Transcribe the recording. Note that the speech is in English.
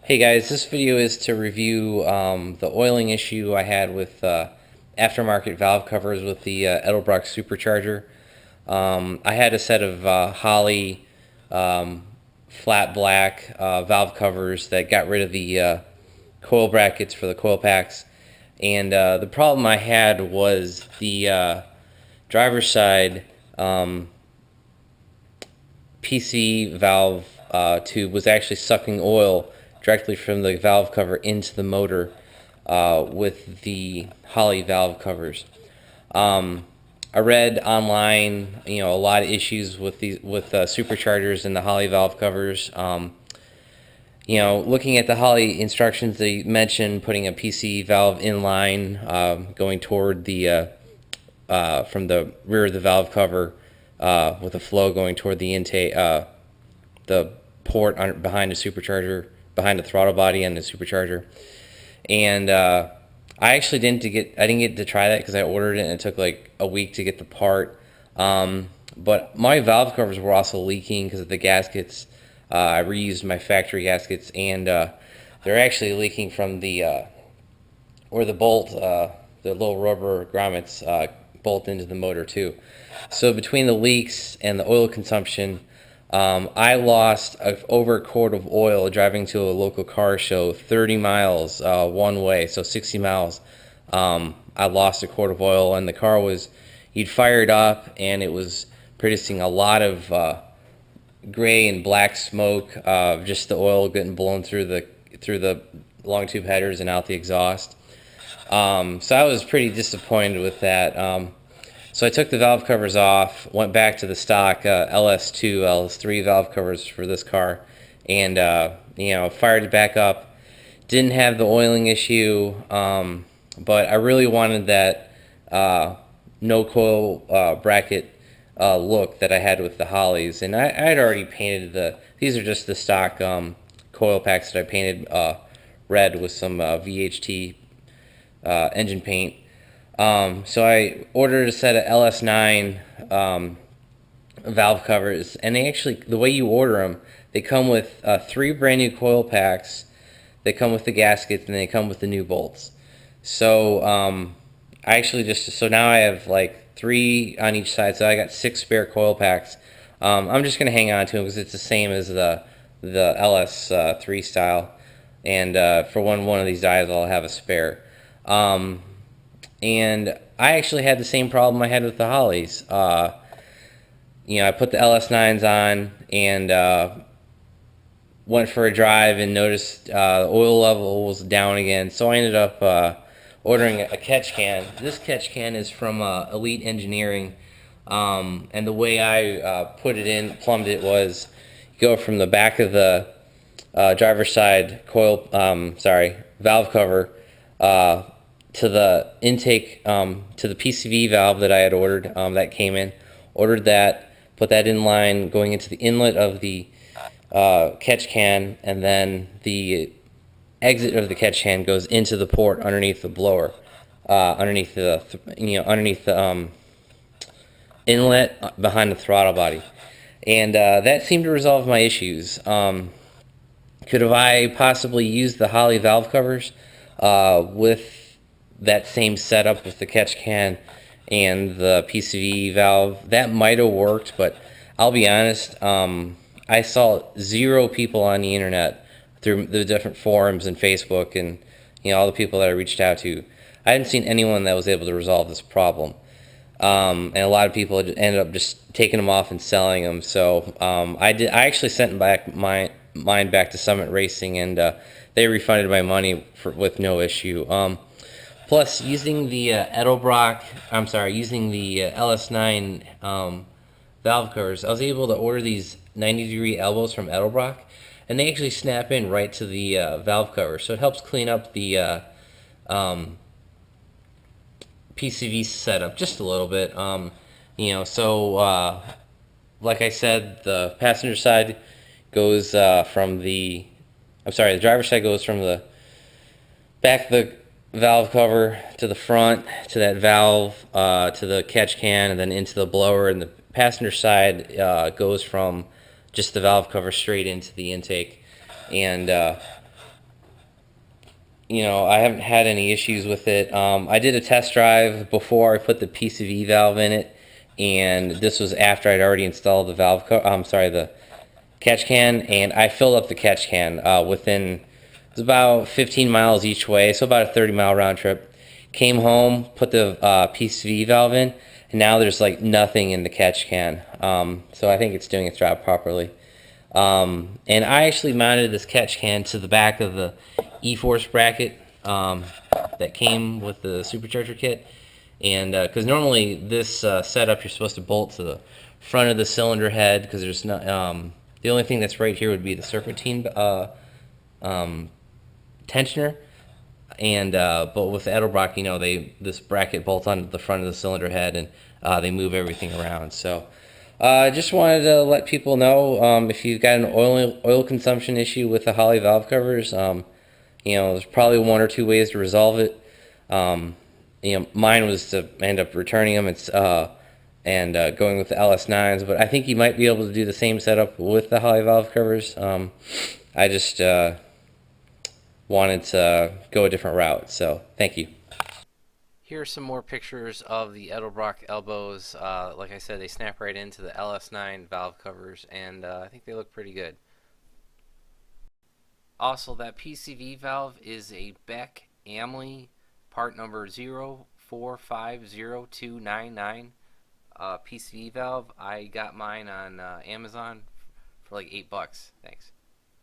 Hey guys, this video is to review the oiling issue I had with aftermarket valve covers with the Edelbrock Supercharger. I had a set of Holley flat black valve covers that got rid of the coil brackets for the coil packs, and the problem I had was the driver's side PC valve tube was actually sucking oil directly from the valve cover into the motor with the Holley valve covers. I read online, a lot of issues with these superchargers and the Holley valve covers. Looking at the Holley instructions, they mention putting a PC valve in line, going toward the from the rear of the valve cover, with a flow going toward the intake, the port behind the supercharger, behind the throttle body and the supercharger. And I actually didn't get to try that because I ordered it and it took like a week to get the part. But my valve covers were also leaking because of the gaskets. I reused my factory gaskets, and they're actually leaking from the where the bolt, the little rubber grommets bolt into the motor too. So between the leaks and the oil consumption, I lost over a quart of oil driving to a local car show, 30 miles one way, so 60 miles. I lost a quart of oil, and the car you'd fired up, and it was producing a lot of gray and black smoke, just the oil getting blown through the long tube headers and out the exhaust. So I was pretty disappointed with that. So I took the valve covers off, went back to the stock LS2, LS3 valve covers for this car, and fired it back up. Didn't have the oiling issue, but I really wanted that no coil bracket look that I had with the Holleys, and I had already painted these are just the stock coil packs that I painted red with some VHT engine paint. So I ordered a set of LS9 valve covers, and the way you order them, they come with 3 brand new coil packs, they come with the gaskets, and they come with the new bolts. So so now I have like 3 on each side, so I got 6 spare coil packs. I'm just going to hang on to them because it's the same as the LS3 style, and for one of these dies I'll have a spare. And I actually had the same problem I had with the Holleys. I put the LS9s on and went for a drive and noticed the oil level was down again. So I ended up ordering a catch can. This catch can is from Elite Engineering, and the way I plumbed it was, you go from the back of the driver's side valve cover to the intake, to the PCV valve that I had ordered, that came in. Ordered that, put that in line, going into the inlet of the catch can, and then the exit of the catch can goes into the port underneath the blower, underneath the inlet behind the throttle body, and that seemed to resolve my issues. Could have I possibly used the Holley valve covers with that same setup with the catch can and the PCV valve? That might have worked, but I'll be honest, I saw 0 people on the internet through the different forums and Facebook and all the people that I reached out to. I hadn't seen anyone that was able to resolve this problem, and a lot of people ended up just taking them off and selling them. So I actually sent mine back to Summit Racing, and they refunded my money with no issue. Plus, using the using the LS9 valve covers, I was able to order these 90-degree elbows from Edelbrock, and they actually snap in right to the valve cover, so it helps clean up the PCV setup just a little bit. Like I said, the passenger side goes the driver's side goes from the back of the valve cover to the front, to that valve, to the catch can, and then into the blower, and the passenger side goes from just the valve cover straight into the intake. And I haven't had any issues with it. I did a test drive before I put the PCV valve in it, and this was after I'd already installed the valve. I'm sorry, the catch can, and I filled up the catch can within, it was about 15 miles each way, so about a 30-mile round trip. Came home, put the PCV valve in, and now there's like nothing in the catch can. So I think it's doing its job properly. And I actually mounted this catch can to the back of the E-Force bracket that came with the supercharger kit. And because normally this setup you're supposed to bolt to the front of the cylinder head, because there's not the only thing that's right here would be the serpentine tensioner. And but with Edelbrock, this bracket bolts onto the front of the cylinder head, and they move everything around. So I just wanted to let people know, if you've got an oil consumption issue with the Holley valve covers, there's probably one or two ways to resolve it. Mine was to end up returning them. And going with the LS9s, but I think you might be able to do the same setup with the Holley valve covers. I just wanted to go a different route, so thank you. Here are some more pictures of the Edelbrock elbows. Like I said, they snap right into the LS9 valve covers, and I think they look pretty good. Also, that PCV valve is a Beck Amley part number 04500299 PCV valve. I got mine on Amazon for like $8. Thanks.